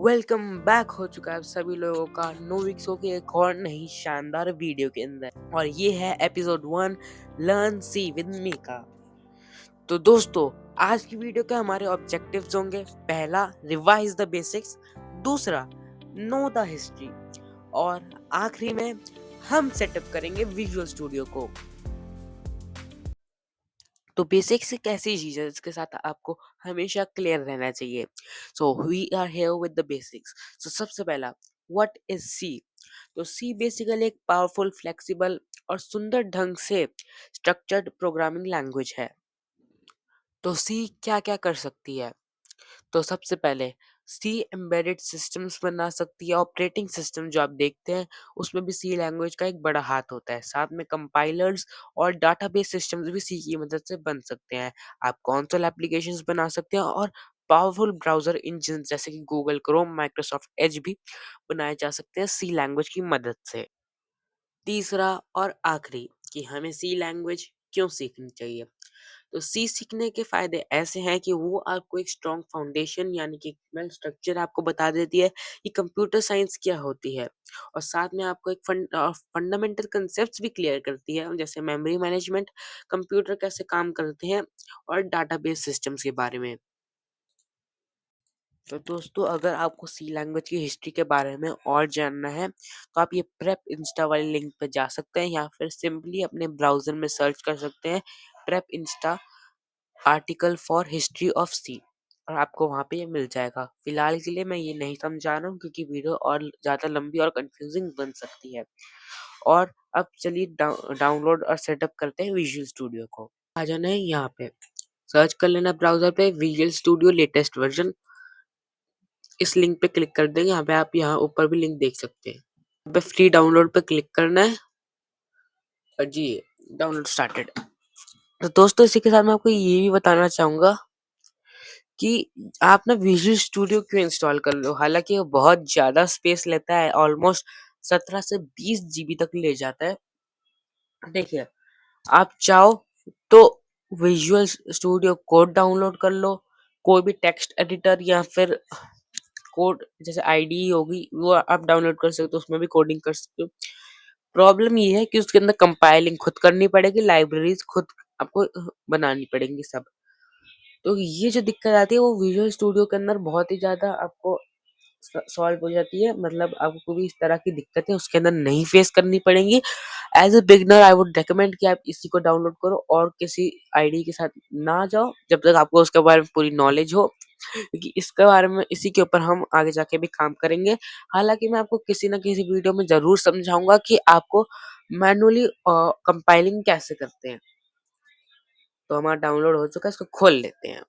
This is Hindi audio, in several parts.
वेलकम बैक हो चुका है आप सभी लोगों का नो वीक्सो के एक और नई शानदार वीडियो के अंदर और ये है episode 1 learn C with Mika. तो दोस्तों, आज की वीडियो के हमारे ऑब्जेक्टिव्स होंगे। पहला, रिवाइज द बेसिक्स। दूसरा, नो द हिस्ट्री। और आखिरी में हम सेटअप करेंगे विजुअल स्टूडियो को। तो बेसिक्स एक ऐसी चीज है जिसके साथ आपको हमेशा क्लियर रहना चाहिए। So we are here with the basics. So सबसे पहला, व्हाट इज सी? तो सी बेसिकली एक पावरफुल, फ्लेक्सिबल और सुंदर ढंग से स्ट्रक्चर्ड प्रोग्रामिंग लैंग्वेज है। तो सी क्या क्या कर सकती है? तो सबसे पहले सी एम्बेडेड सिस्टम्स बना सकती है। ऑपरेटिंग सिस्टम जो आप देखते हैं उसमें भी सी लैंग्वेज का एक बड़ा हाथ होता है। साथ में कंपाइलर्स और डाटाबेस सिस्टम्स भी सी की मदद से बन सकते हैं। आप कंसोल एप्लीकेशंस बना सकते हैं और पावरफुल ब्राउजर इंजन जैसे कि गूगल क्रोम, माइक्रोसॉफ्ट एज भी बनाए जा सकते हैं सी लैंग्वेज की मदद से। तीसरा और आखिरी, कि हमें सी लैंग्वेज क्यों सीखनी चाहिए? तो सी सीखने के फायदे ऐसे हैं कि वो आपको एक स्ट्रॉन्ग फाउंडेशन यानी कि वेल स्ट्रक्चर आपको बता देती है कि कंप्यूटर साइंस क्या होती है। और साथ में आपको एक फंडामेंटल कंसेप्ट्स भी क्लियर करती है, जैसे मेमोरी मैनेजमेंट, कंप्यूटर कैसे काम करते हैं और डाटाबेस सिस्टम्स के बारे में। तो दोस्तों, अगर आपको सी लैंग्वेज की हिस्ट्री के बारे में और जानना है तो आप ये प्रेप इंस्टा वाली लिंक पे जा सकते हैं या फिर सिंपली अपने ब्राउजर में सर्च कर सकते हैं PrepInsta article for history of C, और आपको वहाँ पे ये मिल जाएगा। फिलहाल के लिए मैं ये नहीं समझा रहा हूँ क्योंकि वीडियो और ज़्यादा लंबी और कंफ्यूजिंग बन सकती है। और अब चलिए डाउनलोड और सेटअप करते हैं विजुअल स्टूडियो को। आ जाना है यहाँ पे, सर्च कर लेना ब्राउजर पे विजुअल स्टूडियो लेटेस्ट वर्जन। इस लिंक पे क्लिक कर देंगे। यहाँ पे आप यहाँ ऊपर भी लिंक देख सकते हैं। यहाँ पे फ्री डाउनलोड पे क्लिक करना है और जी डाउनलोड स्टार्टेड। तो दोस्तों, इसी के साथ मैं आपको ये भी बताना चाहूंगा कि आप ना विजुअल स्टूडियो क्यों इंस्टॉल कर लो। हालांकि वो बहुत ज्यादा स्पेस लेता है, ऑलमोस्ट 17 से 20 जीबी तक ले जाता है। देखिए, आप चाहो तो विजुअल स्टूडियो कोड डाउनलोड कर लो, कोई भी टेक्स्ट एडिटर या फिर कोड जैसे आईडी होगी वो आप डाउनलोड कर सकते हो, उसमें भी कोडिंग कर सकते हो। प्रॉब्लम ये है कि उसके अंदर कंपाइलिंग खुद करनी पड़ेगी, लाइब्रेरीज खुद आपको बनानी पड़ेंगी सब। तो ये जो दिक्कत आती है वो विजुअल स्टूडियो के अंदर बहुत ही ज़्यादा आपको सॉल्व हो जाती है। मतलब आपको कोई भी इस तरह की दिक्कतें उसके अंदर नहीं फेस करनी पड़ेंगी। As a beginner I would recommend कि आप इसी को डाउनलोड करो और किसी आईडी के साथ ना जाओ जब तक आपको उसके बारे में पूरी नॉलेज हो, क्योंकि इसके बारे में इसी के ऊपर हम आगे जाके भी काम करेंगे। हालांकि मैं आपको किसी ना किसी वीडियो में जरूर समझाऊंगा कि आपको मैनुअली कंपाइलिंग कैसे करते हैं। तो हमारा डाउनलोड हो चुका है, इसको खोल लेते हैं।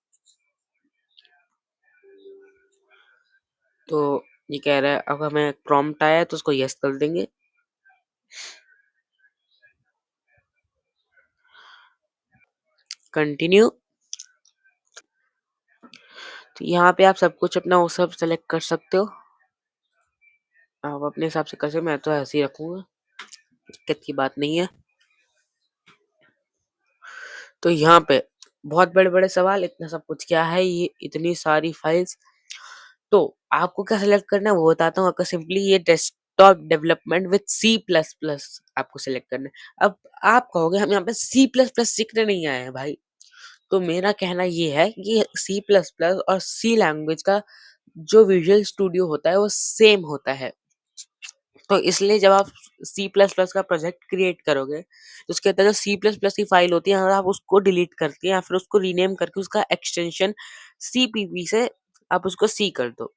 तो ये कह रहा है अब हमें प्रॉम्प्ट आया है तो उसको यस कर देंगे। कंटिन्यू। तो यहाँ पे आप सब कुछ अपना वो सब सेलेक्ट कर सकते हो। आप अपने हिसाब से कैसे, मैं तो ऐसे ही रखूंगा, दिक्कत की बात नहीं है। तो यहाँ पे बहुत बड़े बड़े सवाल, इतना सब कुछ क्या है ये, इतनी सारी फाइल्स। तो आपको क्या सेलेक्ट करना है वो बताता हूँ आपको। सिंपली ये desktop development with C plus plus आपको सेलेक्ट करना है। अब आप कहोगे हम यहाँ पे सी प्लस प्लस सीखने नहीं आए हैं भाई। तो मेरा कहना ये है कि सी प्लस प्लस और सी लैंग्वेज का जो विजुअल स्टूडियो होता है वो सेम होता है। तो इसलिए जब आप सी प्लस प्लस का प्रोजेक्ट क्रिएट करोगे तो उसके अंदर जो सी प्लस प्लस की फाइल होती है, अगर आप उसको डिलीट करके या फिर उसको रीनेम करके उसका एक्सटेंशन सीपीपी से आप उसको सी कर दो।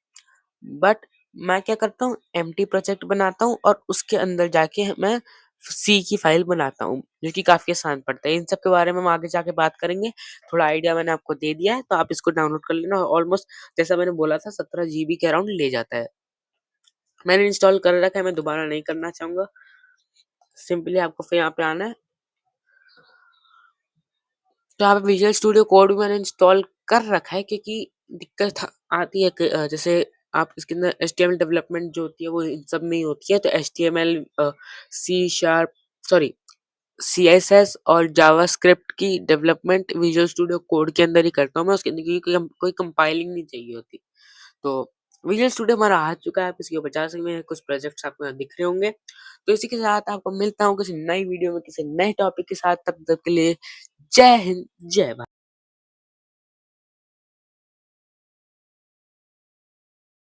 बट मैं क्या करता हूँ, एम्प्टी प्रोजेक्ट बनाता हूँ और उसके अंदर जाके मैं सी की फाइल बनाता हूँ, जो कि काफी आसान पड़ता है। इन सब के बारे में हम आगे जाके बात करेंगे। थोड़ा आइडिया मैंने आपको दे दिया है, तो आप इसको डाउनलोड कर लेना। ऑलमोस्ट जैसा मैंने बोला था 17 जीबी के अराउंड ले जाता है। मैंने इंस्टॉल कर रखा है, मैं दोबारा नहीं करना चाहूंगा। सिंपली आपको फिर यहाँ पे आना है। तो यहाँ पे विजुअल स्टूडियो कोड भी मैंने इंस्टॉल कर रखा है क्योंकि दिक्कत आती है कि जैसे आप इसके अंदर HTML डेवलपमेंट जो होती है वो इन सब में ही होती है। तो HTML, C sharp, sorry, CSS और जावास्क्रिप्ट की डेवलपमेंट विजुअल स्टूडियो कोड के अंदर ही करता हूँ मैं। उसके अंदर कोई कंपाइलिंग नहीं चाहिए होती। तो विजुअल स्टूडियो हमारा आ चुका है, आप इसके ऊपर जा सकते हैं, कुछ प्रोजेक्ट्स आपको यहाँ दिख रहे होंगे। तो इसी के साथ आपको मिलता हूँ किसी नई वीडियो में, किसी नए टॉपिक के साथ, तब तक के लिए जय हिंद, जय भारत।